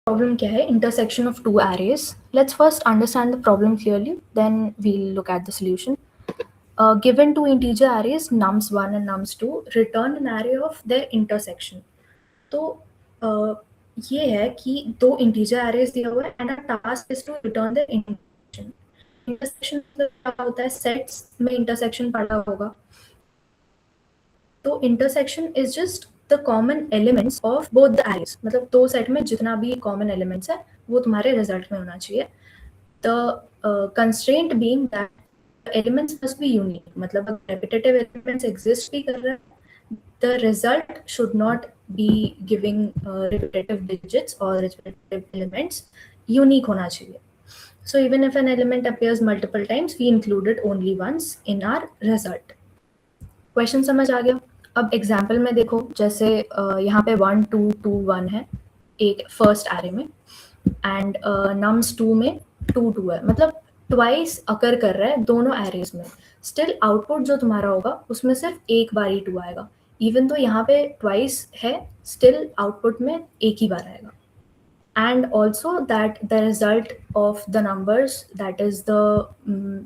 problem क्या है? Intersection of two arrays. Let's first understand the problem clearly, then we'll look at the solution. Given two integer arrays nums1 and nums2, return an array of their intersection. तो ये है कि दो integer arrays दिया हुआ है and our task is to return their intersection. Intersection क्या होता है? Sets में intersection पढ़ा होगा. तो intersection is just the common elements of both the arrays. मतलब दो सेट में जितना भी common elements है वो तुम्हारे रिजल्ट में होना चाहिए. The constraint being that the elements must be unique. मतलब अगर repetitive elements exist भी कर रहे हैं, the result should not be giving repetitive digits or repetitive elements. Unique होना चाहिए. So even if an element appears multiple times, we include it only once in our result. Question समझ आ गया? अब example में देखो, जैसे यहाँ पे 1 2 2 1 है एक फर्स्ट एरे में एंड नम्स 2 में 2 2 है, मतलब ट्वाइस अकर कर रहा है दोनों एरेज में. स्टिल आउटपुट जो तुम्हारा होगा उसमें सिर्फ एक बार ही 2 आएगा. इवन तो यहाँ पे ट्वाइस है, स्टिल आउटपुट में एक ही बार आएगा. And also that the result of the numbers, that is the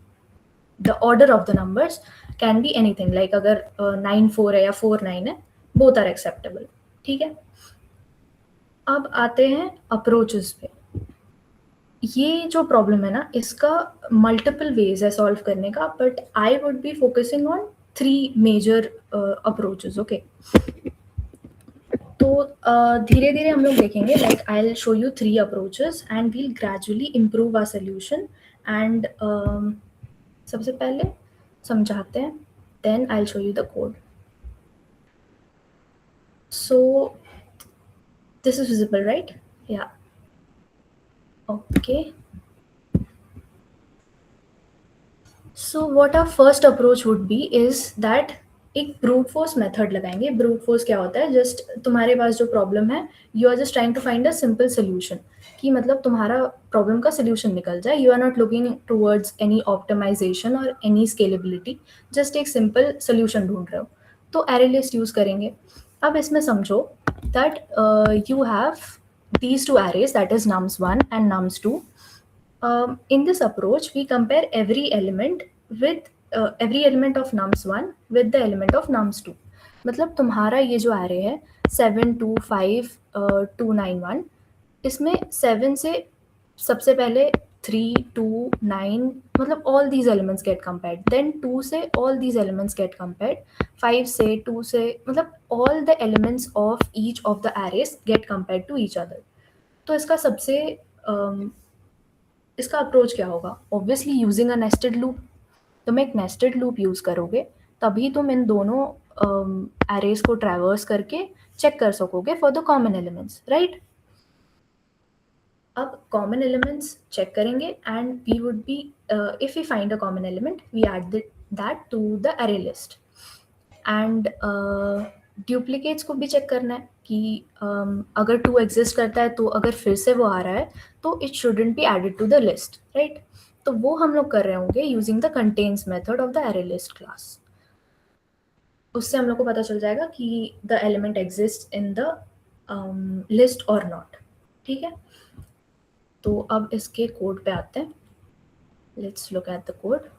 order of the numbers can be anything. Like अगर 9 4 है या 4 9 है, बोथ आर एक्सेप्टेबल. ठीक है. अब आते हैं अप्रोचेस पे. ये जो प्रॉब्लम है ना, इसका मल्टीपल वेज है सॉल्व करने का, but I would be focusing on 3 major approaches. Okay, तो धीरे धीरे हम लोग देखेंगे. Like I will show you 3 approaches and we'll gradually improve our solution. And सबसे पहले समझाते हैं, then I'll show you the code. So this is visible, right? Yeah. Okay. So what our first approach would be is that एक brute force method लगाएंगे. brute force क्या होता है? Just तुम्हारे पास जो problem है, you are just trying to find a simple solution. कि मतलब तुम्हारा problem का solution निकल जाए. You are not looking towards any optimization or any scalability. Just एक simple solution ढूंढ रहे हो. तो array list use करेंगे. अब इसमें समझो that you have these two arrays, that is nums1 and nums2. In this approach, we compare every element of nums1 with the element of nums2. मतलब तुम्हारा ये जो array है 7 2 5 2 9 1, इसमें 7 से सबसे पहले 3 2 9, मतलब all these elements get compared. Then 2 से all these elements get compared. 5 से 2 से, मतलब all the elements of each of the arrays get compared to each other. तो इसका सबसे इसका अप्रोच क्या होगा? Obviously using a nested loop. तुम एक नेस्टेड लूप यूज करोगे तभी तुम इन दोनों एरेज को ट्रैवर्स करके चेक कर सकोगे for the common elements, right? अब कॉमन एलिमेंट्स चेक करेंगे and we would be, if we find a common element, we add that to the array list. And duplicates को भी चेक करना है कि अगर 2 एग्जिस्ट करता है तो अगर फिर से वो आ रहा है तो it shouldn't be added to the list, right? तो वो हम लोग कर रहे होंगे using the contains method of the array list class. उससे हम लोग को पता चल जाएगा कि the element exist in the list और नॉट. ठीक है, तो अब इसके कोड पे आते हैं. Let's look at the code.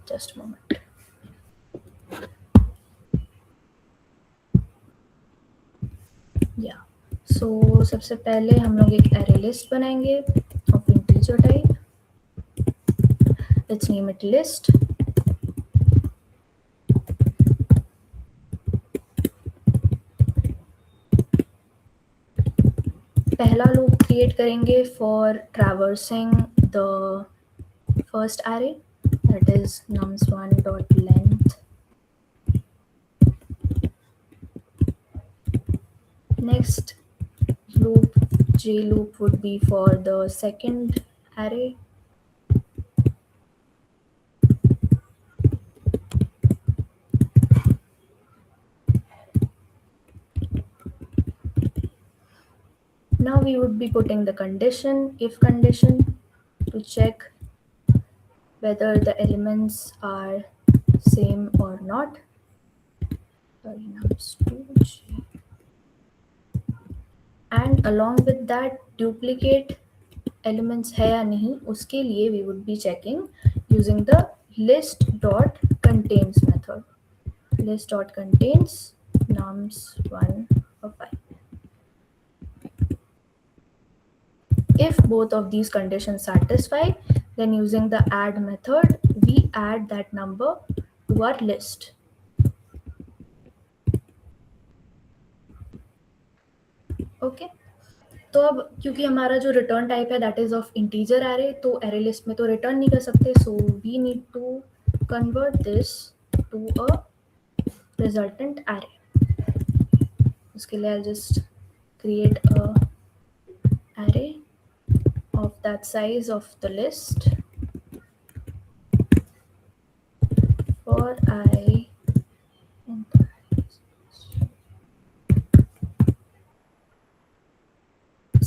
Just moment. या सो सबसे पहले हम लोग एक एरे लिस्ट बनाएंगे of integer type. Let's name it list. पहला लूप क्रिएट करेंगे for traversing the first array, that is nums1 dot length. Next loop, J loop, would be for the second array. Now we would be putting the condition, if condition, to check whether the elements are same or not. Sorry, nums2 J. And along with that duplicate elements है या नहीं, उसके लिए we would be checking using the list dot contains method. List dot contains nums 1 or 5. If both of these conditions satisfy, then using the add method, we add that number to our list. Okay. तो अब क्योंकि हमारा जो return type है that is of integer array, तो array list में तो return नहीं कर सकते, so we need to convert this to a resultant array. उसके लिए I just create a array of that size of the list for I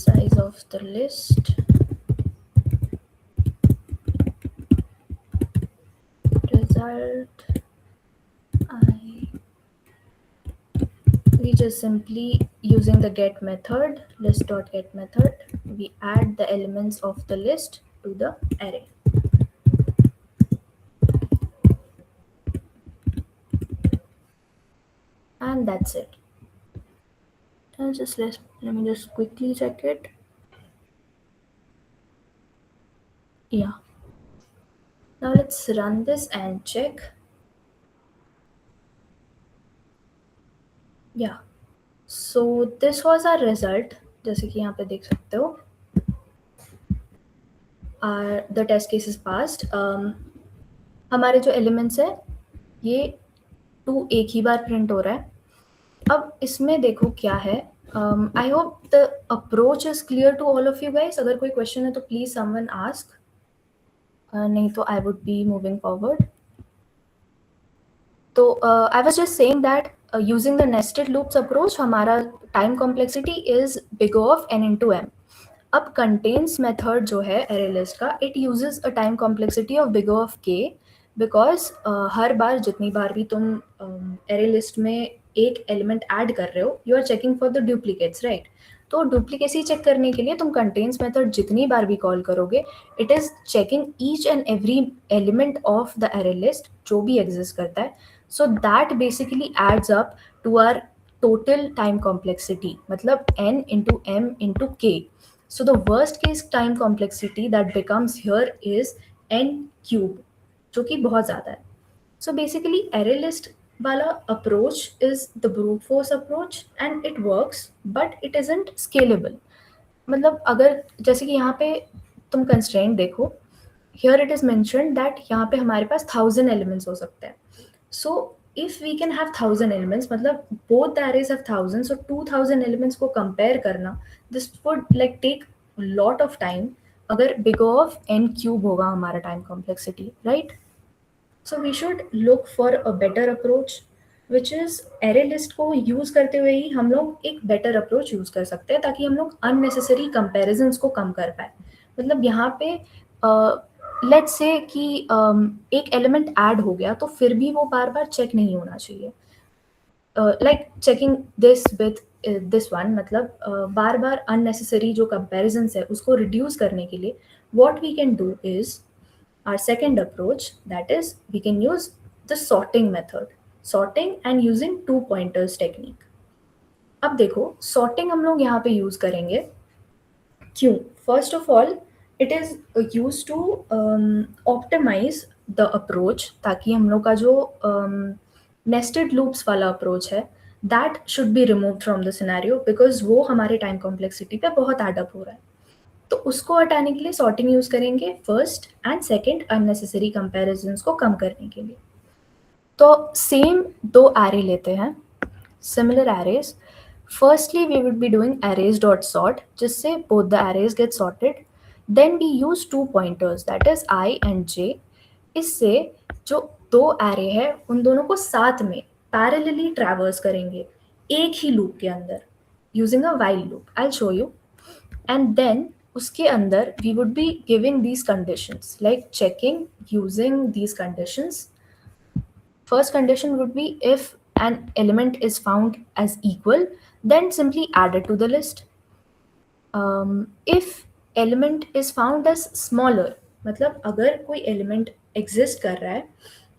size of the list result I. We just simply using the get method, list.get method, we add the elements of the list to the array. And that's it. And just let me just quickly check it. Yeah. Now let's run this and check. Yeah. So this was our result. जैसे कि यहाँ पे देख सकते हो. The test case is passed. हमारे जो elements है ये 2 एक ही बार प्रिंट हो रहा है. अब इसमें देखो क्या है. I hope the approach is clear to all of you guys. अगर कोई क्वेश्चन है तो प्लीज समवन आस्क, नहीं तो I would be moving forward. तो I was just saying that using the nested loops approach हमारा time complexity is big of n into m. अब contains method जो है एरे लिस्ट का, it uses a time complexity of big of k, because हर बार जितनी बार भी तुम एरे लिस्ट में एक एलिमेंट ऐड कर रहे हो, you are checking for the duplicates, right. तो डुप्लीकेसी चेक करने के लिए तुम कंटेन्स मेथड जितनी बार भी कॉल करोगे, it is checking each and every element of the array list जो भी एग्जिस्ट करता है. So that basically adds up to our total time complexity, मतलब n into m into k. So the worst case time complexity that becomes here is n cube, जो कि बहुत ज़्यादा है. So basically array list वाला approach is the brute force approach and it works but it isn't scalable. मतलब अगर जैसे कि यहाँ पे तुम constraint देखो, here it is mentioned that यहाँ पे हमारे पास 1000 elements हो सकते हैं. So if we can have 1000 elements, मतलब both the arrays have 1000, so 2000 elements को compare करना, this would like take a lot of time अगर big of n cube होगा हमारा time complexity, right? So we should look for a better approach, which is array list को use करते हुए ही हम लोग एक better approach use कर सकते हैं ताकि हम लोग unnecessary comparisons को कम कर पाए. मतलब यहाँ पे लेट्स से कि एक एलिमेंट ऐड हो गया तो फिर भी वो बार बार चेक नहीं होना चाहिए. Like checking this with this one, मतलब बार बार अननेसेसरी जो कंपैरिजंस है उसको रिड्यूस करने के लिए what we can do is our second approach, that is we can use the sorting method. Sorting and using 2 pointers technique. अब देखो सॉर्टिंग हम लोग यहाँ पे यूज करेंगे. क्यों? First of all it is use to optimise the approach, ताकि हम लोग का जो नेस्टेड लूप्स वाला अप्रोच है that should be removed from the scenario, because वो हमारे टाइम कॉम्प्लेक्सिटी पे बहुत एड अप हो रहा है. तो उसको हटाने के लिए सॉर्टिंग यूज करेंगे first, and second unnecessary comparisons को कम करने के लिए. तो सेम 2 एरे लेते हैं, similar arrays. Firstly, we would be doing arrays.sort, जिससे both the arrays get sorted. Then we use 2 pointers, that is I and j. इससे जो 2 array है उन दोनों को साथ में parallelly traverse करेंगे एक ही loop के अंदर using a while loop. I'll show you. And then उसके अंदर we would be giving these conditions, like checking using these conditions. First condition would be if an element is found as equal, then simply add it to the list. If element is found as smaller, मतलब अगर कोई element exist कर रहा है,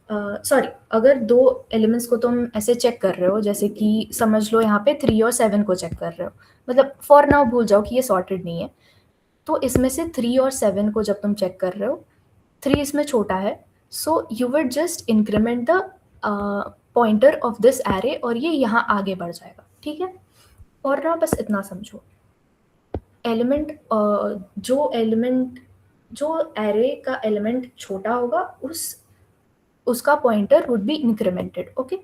sorry अगर दो elements को तुम ऐसे चेक कर रहे हो, जैसे कि समझ लो यहाँ पे 3 और 7 को चेक कर रहे हो, मतलब फॉर नाउ भूल जाओ कि ये सॉर्टेड नहीं है, तो इसमें से 3 और 7 को जब तुम चेक कर रहे हो, 3 इसमें छोटा है, so you will just increment the pointer of this array और ये यहाँ आगे बढ़ जाएगा, ठीक है। और ना बस इतना समझो, एलिमेंट जो एरे का एलिमेंट छोटा होगा उसका pointer would be incremented, okay.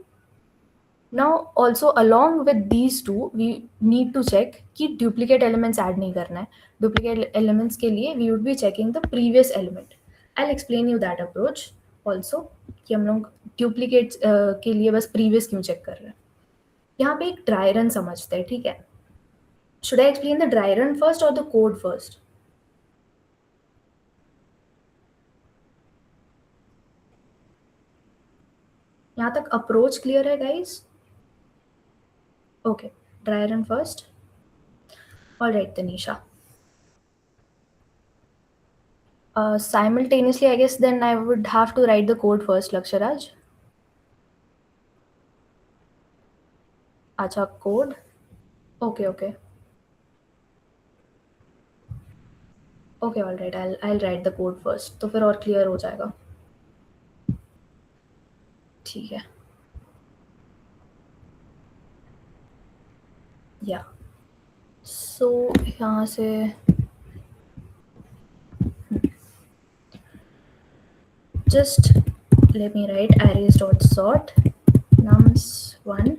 Now also along with these two we need to check कि डुप्लीकेट एलिमेंट्स ऐड नहीं करना है। डुप्लीकेट एलिमेंट्स के लिए we would be checking the previous element. I explain you that approach also, कि हम लोग duplicate के लिए बस प्रीवियस क्यों चेक कर रहे हैं। यहाँ पे एक ड्राई रन समझते हैं, ठीक है। Should I explain the dry run first और द कोड फर्स्ट? यहाँ तक अप्रोच क्लियर है guys? Okay, dry run first. Alright Tanisha. Simultaneously, I guess then I would have to write the code first, Laksharaj. Acha, code. Okay, okay. Okay, all right. I'll write the code first. तो फिर और clear हो जाएगा. ठीक है. Yeah. So यहाँ से just let me write arrays dot sort nums1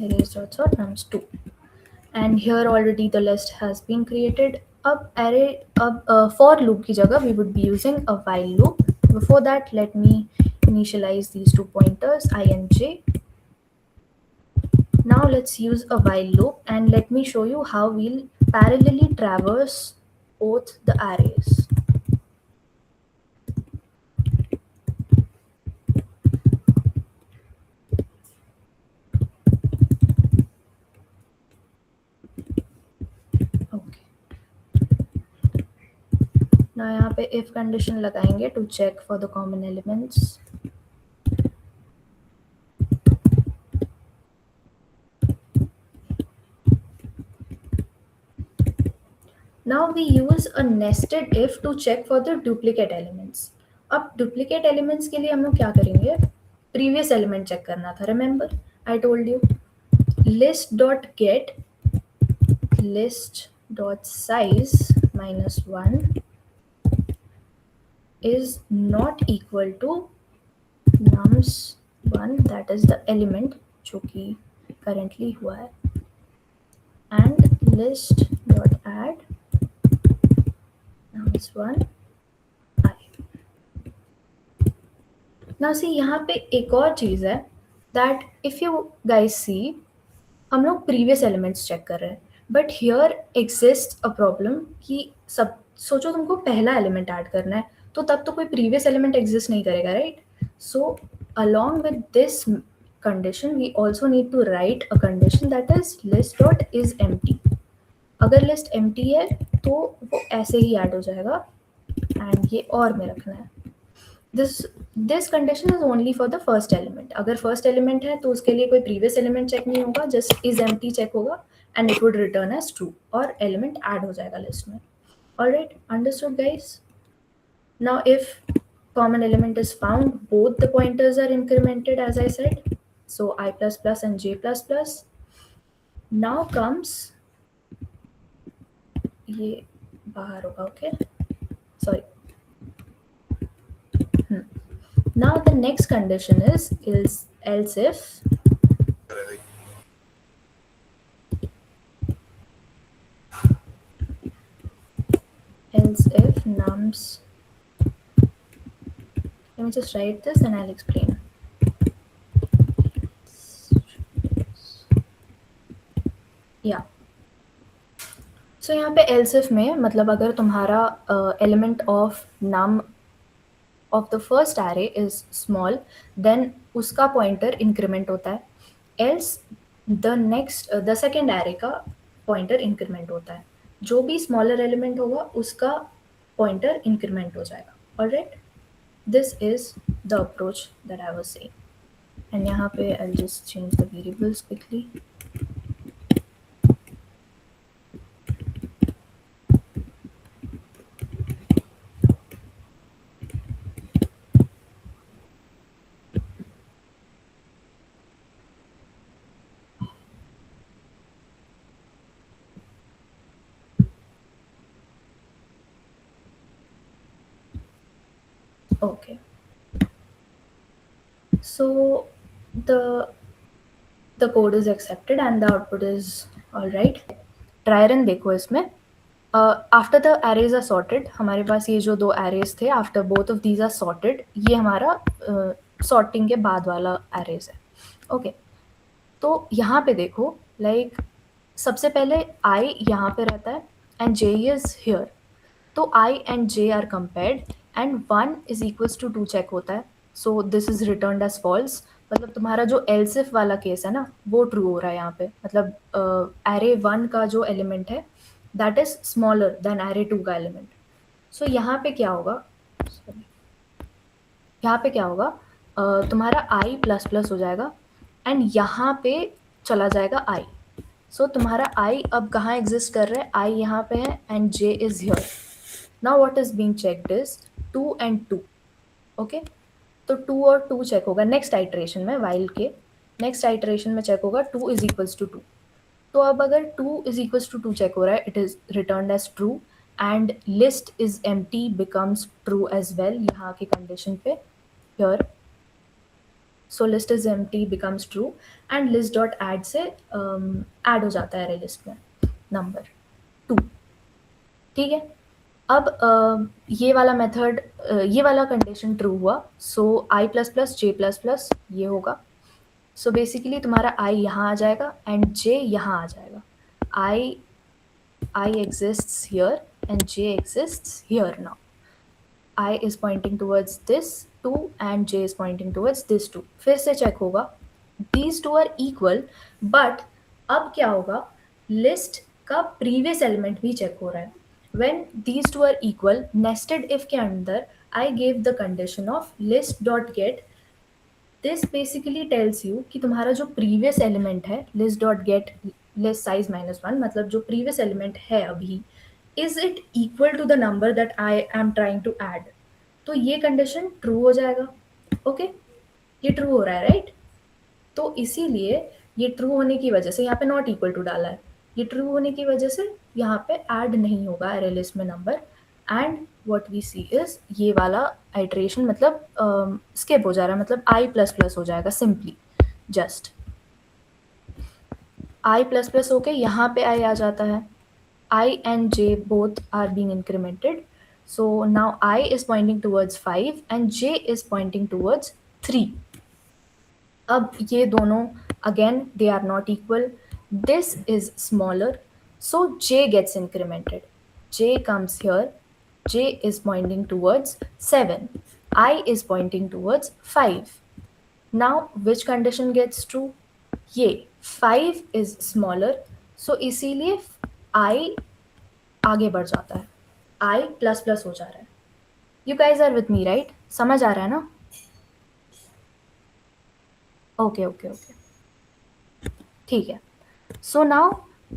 arrays dot sort nums2, and here already the list has been created. अब for loop की जगह we would be using a while loop. Before that, let me initialize these two pointers I and j. Now let's use a while loop and let me show you how we'll parallelly traverse both the arrays. Okay. Now यहाँ पे if condition लगाएंगे to check for the common elements. Now we use a nested if to check for the duplicate elements. अब duplicate elements के लिए हम लोग क्या करेंगे? Previous element check करना था. Remember, I told you list dot get list dot size -1 is not equal to nums1, that is the element जो कि currently हुआ है, and list dot add nums1 I. Now see यहाँ पे एक और चीज़ है that if you guys see, हम लोग previous elements check कर रहे हैं, but here exists a problem कि सब सोचो तुमको पहला element add करना है, तो तब तो कोई previous element exist नहीं करेगा, right? So along with this condition, we also need to write a condition that is list dot is empty. अगर list empty है तो वो ऐसे ही add हो जाएगा, and ये और में रखना है. This condition is only for the first element. अगर first element है तो उसके लिए कोई previous element check नहीं होगा, just is empty check होगा and it would return as true और element add हो जाएगा list में. Alright, understood guys? Now if common element is found, both the pointers are incremented as I said. So I++ and j++. Now comes ये बाहर होगा, okay? Sorry. Now the next condition is else if nums, let me just write this and I'll explain. Yeah. So यहाँ पे else if में मतलब अगर तुम्हारा element of num of the first array is small, then उसका pointer increment होता है, else the second array का पॉइंटर इंक्रीमेंट होता है। जो भी स्मॉलर एलिमेंट होगा उसका पॉइंटर इंक्रीमेंट हो जाएगा। Alright, this is the approach that I was saying. And यहाँ पे I just change the variables quickly. Okay, so the code is accepted and the output is all right. Try run देखो इसमें। After the arrays are sorted, हमारे पास ये जो दो arrays थे, after both of these are sorted, ये हमारा सॉर्टिंग के बाद वाला एरेज है। ओके, तो यहाँ पे देखो, लाइक सबसे पहले आई यहाँ पे रहता है एंड जे इज हियर, तो i and j are compared and 1 is equals to 2 check होता है, so this is returned as false. मतलब तुम्हारा जो एल्सिफ वाला केस है ना, वो ट्रू हो रहा है यहाँ पे। मतलब एरे 1 का जो एलिमेंट है that is smaller than array 2 का एलिमेंट। सो यहाँ पे क्या होगा, यहाँ पे क्या होगा, तुम्हारा आई प्लस प्लस हो जाएगा एंड यहाँ पे चला जाएगा आई। सो तुम्हारा आई अब कहाँ एग्जिस्ट कर रहा है, आई यहाँ पे है and j is here. Now what is being checked is 2 and 2। Okay, तो 2 और 2 चेक होगा नेक्स्ट आइटरेशन में, वाइल के नेक्स्ट आइटरेशन में चेक होगा 2 इज इक्वल्स टू 2। तो अब अगर 2 इज इक्वल्स टू 2 चेक हो रहा है, it is returned as true and list is empty becomes true as well यहाँ की कंडीशन पे here. So list is empty becomes true and list dot add से ऐड हो जाता है अरे लिस्ट में नंबर 2। ठीक है, अब ये वाला मेथड, ये वाला कंडीशन ट्रू हुआ, सो आई प्लस प्लस जे प्लस प्लस ये होगा। सो बेसिकली तुम्हारा आई यहाँ आ जाएगा एंड जे यहाँ आ जाएगा। I exists here and j exists here. Now i is pointing towards this 2 and j is pointing towards this 2। फिर से चेक होगा, दीज 2 आर इक्वल, बट अब क्या होगा, लिस्ट का प्रीवियस एलिमेंट भी चेक हो रहा है। When these two are equal, nested if के अंदर I gave the condition of list dot get। This basically tells you कि तुम्हारा जो previous element है list dot get list size -1, मतलब जो previous element है अभी, is it equal to the number that I am trying to add। तो ये condition true हो जाएगा। ओके, ये true हो रहा है राइट। तो इसीलिए ये ट्रू होने की वजह से यहाँ पे नॉट इक्वल टू डाला है, ये ट्रू होने की वजह से यहाँ पे ऐड नहीं होगा अरे लिस्ट में number. And what we see is ये वाला आइट्रेशन मतलब स्किप हो जा रहा है, मतलब आई प्लस प्लस हो जाएगा simply, just i plus plus होके यहाँ पे आई आ जाता है। I and j both are being incremented, so now i is pointing towards 5 and j is pointing towards 3। अब ये दोनों again they are not equal, this is smaller, so j gets incremented, j comes here, j is pointing towards 7, I is pointing towards 5। now which condition gets true, ये 5 is smaller, so इसीलिए I आगे बढ़ जाता है, I plus plus हो जा रहा है। You guys are with me right? समझ आ रहा है ना? ओके ओके ओके, ठीक है। So now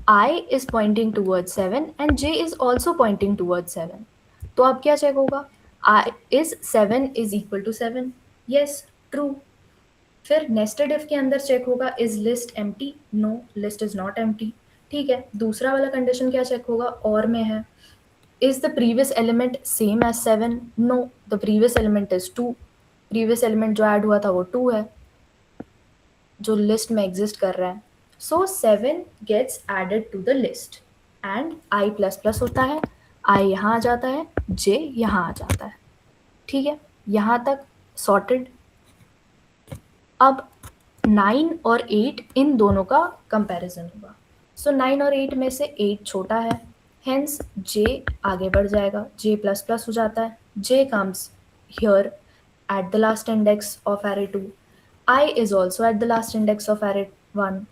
I is pointing towards 7 and J is also pointing towards 7। तो अब क्या चेक होगा, I is 7 is equal to 7, yes true। फिर nested if के अंदर चेक होगा, is list empty, no list is not empty। ठीक है, दूसरा वाला कंडीशन क्या चेक होगा, और में है, is the previous element same as 7, no the previous element is 2, previous element जो ऐड हुआ था वो 2 है जो लिस्ट में एग्जिस्ट कर रहा है। So 7 gets added to the list and I plus plus होता है, आई यहाँ आ जाता है, जे यहाँ आ जाता है। ठीक है, यहाँ तक सॉर्टेड। अब 9 और 8 इन दोनों का कंपैरिजन होगा। सो 9 और 8 में से 8 छोटा है, हेंस जे आगे बढ़ जाएगा, जे प्लस प्लस हो जाता है, j comes here at the last index of array 2. I is also at the last index of array 1.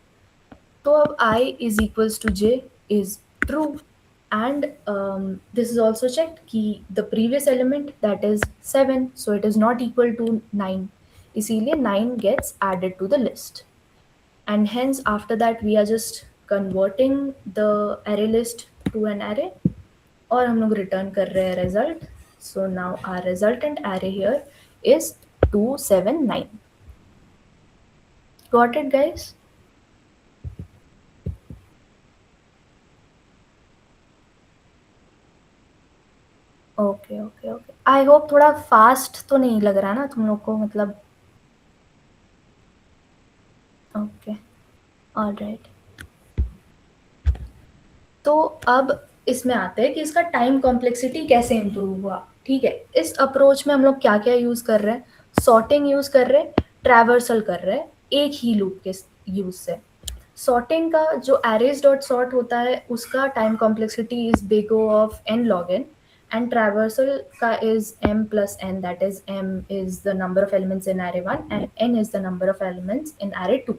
तो अब I is equals to j is true, and this is also checked कि the previous element, that is 7, so it is not equal to 9. इसीलिए 9 gets added to the list, and hence after that we are just converting the array list to an array, और हम लोग return कर रहे हैं result. So now our resultant array here is 279. Got it, guys? Okay okay okay, I hope थोड़ा fast तो नहीं लग रहा ना तुम लोग को, मतलब ओके, ऑलराइट। तो अब इसमें आते हैं कि इसका टाइम कॉम्प्लेक्सिटी कैसे इम्प्रूव हुआ। ठीक है, इस अप्रोच में हम लोग क्या क्या यूज कर रहे हैं, सॉर्टिंग यूज कर रहे हैं, ट्रैवर्सल कर रहे हैं एक ही लूप के यूज से। सॉर्टिंग का जो arrays डॉट सॉर्ट होता है उसका time complexity is big O of n log n, and traversal का is m plus n, that is m is the number of elements in array 1 and n is the number of elements in array 2.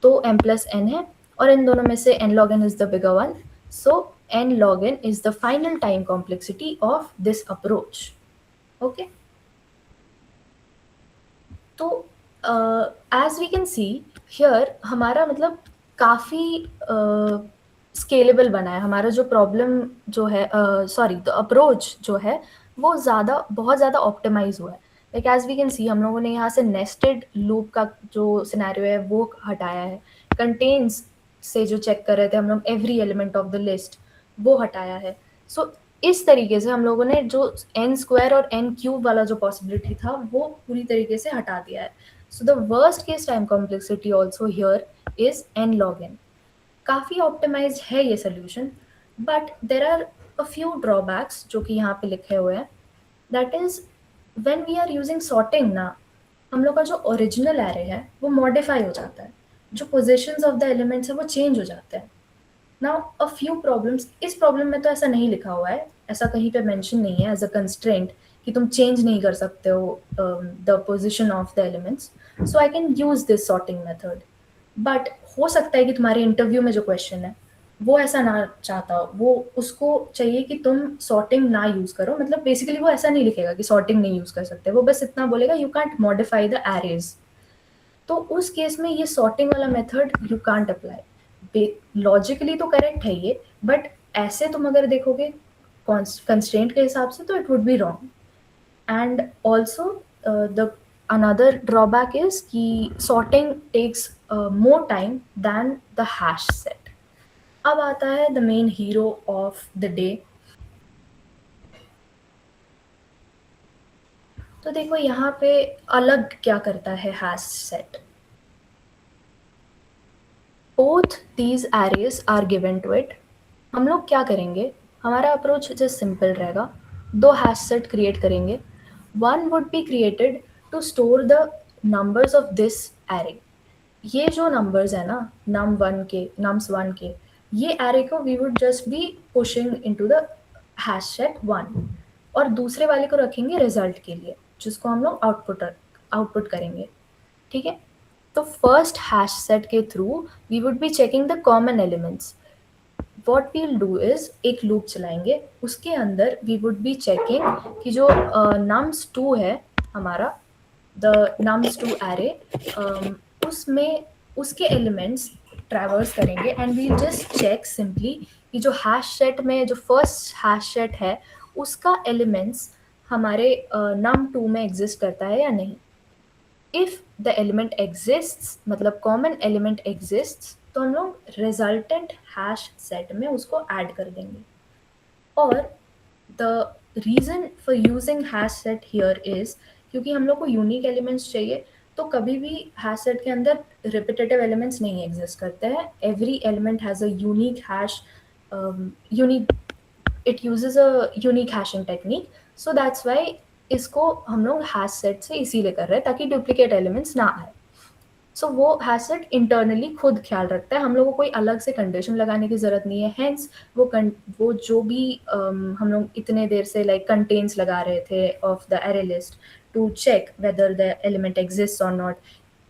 तो m plus n है, और इन दोनों में से n log n is the bigger one, so n log n is the final time complexity of this approach. Okay, तो as we can see here हमारा मतलब काफ़ी स्केलेबल बना है हमारा जो प्रॉब्लम जो है, सॉरी द अप्रोच जो है वो बहुत ज़्यादा ऑप्टिमाइज हुआ है। Like as we can see हम लोगों ने यहाँ से नेस्टेड लूप का जो सिनेरियो है वो हटाया है, कंटेन्स से जो चेक कर रहे थे हम लोग every element of the list वो हटाया है। सो इस तरीके से हम लोगों ने जो n स्क्वायर और n क्यूब वाला जो पॉसिबिलिटी था वो पूरी तरीके से हटा दिया है। So the worst case time complexity also here is n log n। काफ़ी ऑप्टिमाइज्ड है ये solution, but there are a few drawbacks जो कि यहाँ पे लिखे हुए हैं। That is when we are using sorting ना, हम लोग का जो ओरिजिनल एरे है वो मॉडिफाई हो जाता है, जो पोजिशंस ऑफ द एलिमेंट्स है वो चेंज हो जाते हैं। नाउ अ फ्यू प्रॉब्लम्स, इस प्रॉब्लम में तो ऐसा नहीं लिखा हुआ है, ऐसा कहीं पे मेंशन नहीं है एज अ कंस्ट्रेंट कि तुम चेंज नहीं कर सकते हो the position of the elements, so I can use this sorting method. But हो सकता है कि तुम्हारे इंटरव्यू में जो क्वेश्चन है वो ऐसा ना चाहता हो, वो उसको चाहिए कि तुम सॉर्टिंग ना यूज करो, मतलब बेसिकली वो ऐसा नहीं लिखेगा कि सॉर्टिंग नहीं यूज कर सकते, वो बस इतना बोलेगा you can't modify the arrays. तो उस केस में ये सॉर्टिंग वाला method you can't apply. Logically तो करेक्ट है ये, बट ऐसे तुम अगर देखोगे कंस्ट्रेंट के हिसाब से तो it would be wrong. And also the another drawback is कि sorting takes more time than the hash set. अब आता है the main hero of the day. तो देखो यहाँ पे अलग क्या करता है hash set. both these arrays are given to it। हम लोग क्या करेंगे, हमारा अप्रोच जस्ट सिंपल रहेगा, दो हैश सेट क्रिएट करेंगे। One would be created to store the numbers of this array. ये जो नंबर्स है ना नम्स वन के, ये एरे को we would just be pushing into the hash set one, और दूसरे वाले को रखेंगे रिजल्ट के लिए जिसको हम लोग आउटपुट करेंगे। ठीक है, तो फर्स्ट हैश सेट के through we would be checking the common elements. What we'll do is एक लूप चलाएंगे, उसके अंदर वी वुड बी चेकिंग कि जो नम्स टू है हमारा, द नम्स टू एरे, उसमें उसके एलिमेंट्स ट्रैवर्स करेंगे and we'll just check simply कि जो हैश सेट में जो फर्स्ट हैश सेट है उसका एलिमेंट्स हमारे नम टू में एग्जिस्ट करता है या नहीं। इफ द एलिमेंट एग्जिस्ट्स, मतलब कॉमन एलिमेंट एग्जिस्ट्स, तो हम लोग रिजल्टेंट हैश सेट में उसको ऐड कर देंगे। और the reason for using hash set here is क्योंकि हम लोग को यूनिक एलिमेंट्स चाहिए, तो कभी भी हैश सेट के अंदर रिपीटेटिव एलिमेंट्स नहीं एग्जिस्ट करते हैं। Every element has a unique hash, unique, it uses a unique hashing technique, so that's why इसको हम लोग हैश सेट से इसीलिए कर रहे हैं ताकि डुप्लीकेट एलिमेंट्स ना आए। सो वो हैश सेट इंटरनली खुद ख्याल रखता है, हम लोग को कोई अलग से कंडीशन लगाने की ज़रूरत नहीं है। हेंस वो जो भी हम लोग इतने देर से लाइक कंटेन्स लगा रहे थे of the array list to check whether the element exists or not.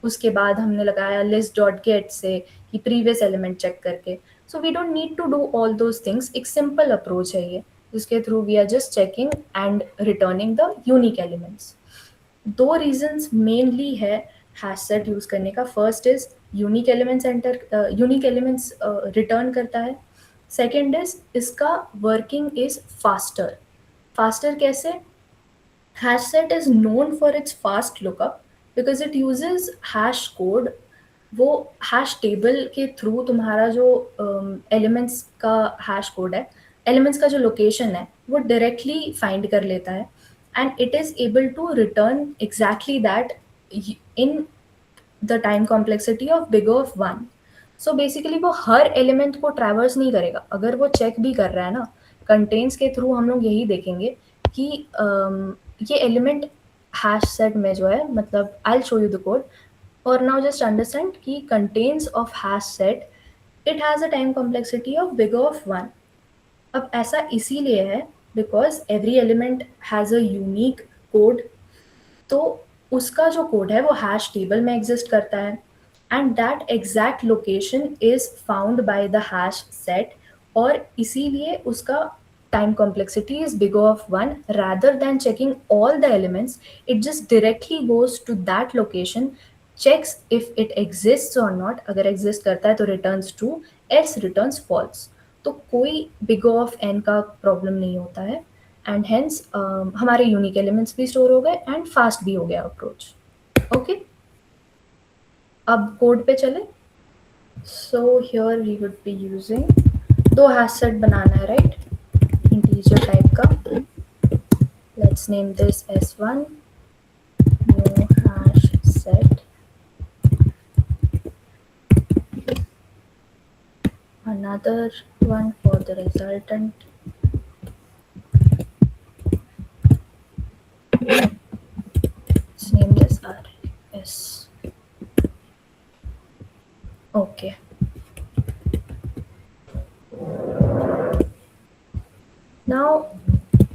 उसके बाद हमने लगाया list dot get से कि previous element check करके. So we don't need to do all those things. एक simple approach है ये, जिसके through we are just checking and returning the unique elements. दो reasons mainly है hash set use करने का. First is unique elements return करता है. Second is इसका working is faster. Faster कैसे? Hash set is known for its fast lookup because it uses hash code. वो hash table के through तुम्हारा जो elements का hash code है, elements का जो location है, वो directly find कर लेता है, and it is able to return exactly that in the time complexity of big of 1. So basically वो हर element को traverse नहीं करेगा. अगर वो check भी कर रहा है ना, contains के through हम लोग यही देखेंगे कि ये element hash set में जो है, मतलब I'll show you the code. और now just understand कि contains of hash set, it has a time complexity of big of 1. अब ऐसा इसीलिए है because every element has a unique code. तो उसका जो कोड है वो हैश टेबल में एग्जिस्ट करता है, and that exact location is found by the hash set, और इसीलिए उसका time complexity is big of 1. Rather than checking all the elements, it just directly goes to that location, checks if it exists or not. अगर exist करता है तो returns true, else returns false. तो कोई big of n का problem नहीं होता है, एंड हेंस हमारे यूनिक एलिमेंट्स भी स्टोर हो गए एंड फास्ट भी हो गया अप्रोच. ओके, अब कोड पे चले. So here we would be using दो हैश सेट बनाना है, राइट, इंटीजर टाइप का. Let's name this s1 new hash set, another one for the resultant. Let's name this rs. Okay. Now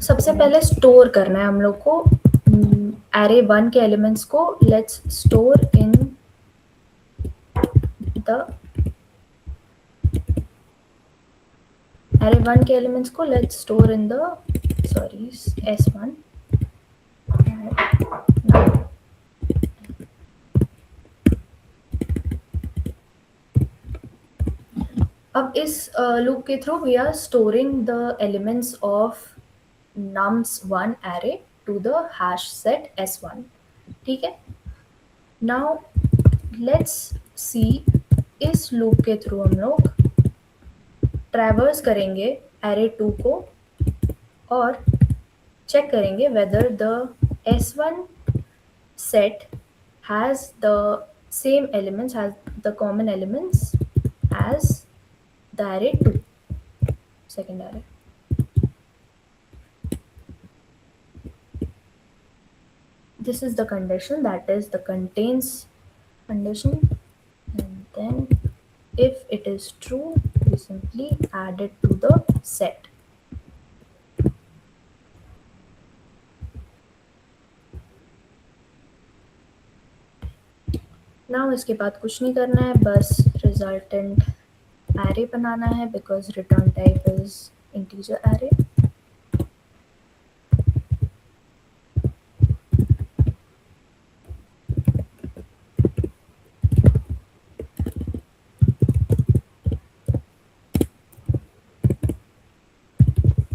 सबसे पहले store करना है हम लोग को array 1 के एलिमेंट्स को. Let's store in the array 1 के एलिमेंट्स को let's store in the s1. अब इस लूप के through we are storing the elements of nums1 array to the hash set s1. ठीक है. नाउ लेट्स सी, इस लूप के थ्रू हम लोग ट्रैवर्स करेंगे array 2 को और चेक करेंगे whether the s1 set has the same elements, has the common elements as the array 2, second array. This is the condition, that is the contains condition, and then if it is true we simply add it to the set. Now इसके बाद कुछ नहीं करना है, बस resultant array बनाना है because return type is integer array.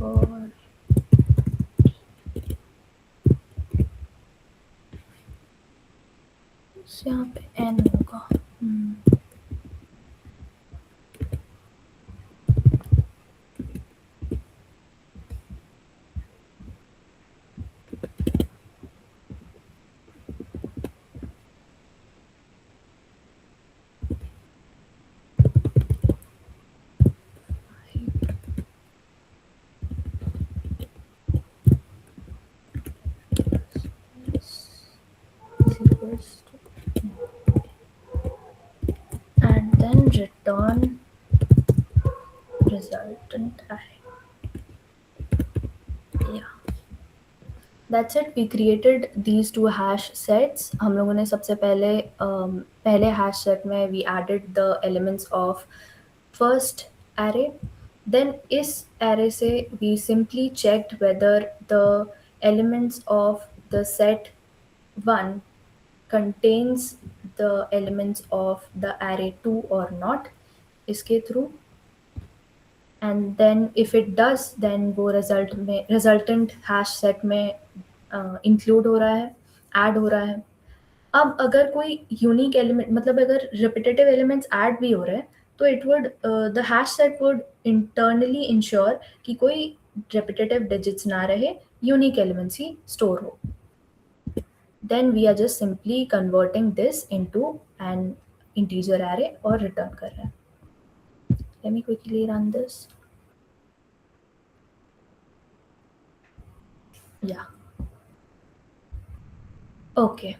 और यहाँ पे n होगा. And then return resultant array. Yeah, That's it. We created these two hash sets. हम लोगों ने सबसे पहले पहले hash set में we added the elements of first array. Then इस array से we simply checked whether the elements of the set 1 contains the elements of the array 2 or not इसके through. And then if it does, then वो resultant hash set में include हो रहा है, add हो रहा है. अब अगर कोई unique element, मतलब अगर repetitive elements add भी हो रहे हैं, तो it would the hash set would internally ensure कि कोई repetitive digits ना रहे, unique elements ही store हो. Then we are just simply converting this into an integer array और return कर रहे हैं. Let me quickly run this. Yeah. Okay,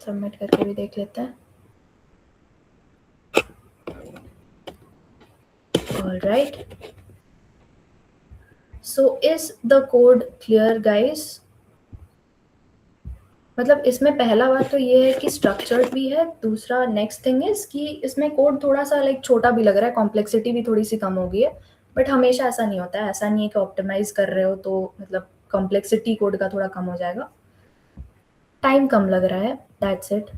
submit करके भी देख लेते हैं. Alright, so is the code clear guys? मतलब इसमें पहला बात तो ये है कि स्ट्रक्चर्ड भी है. दूसरा नेक्स्ट थिंग इज कि इसमें कोड थोड़ा सा लाइक छोटा भी लग रहा है, कॉम्प्लेक्सिटी भी थोड़ी सी कम हो गई है. बट हमेशा ऐसा नहीं होता है. ऐसा नहीं है कि ऑप्टिमाइज कर रहे हो तो मतलब कॉम्प्लेक्सिटी कोड का थोड़ा कम हो जाएगा. टाइम कम लग रहा है, दैट्स इट.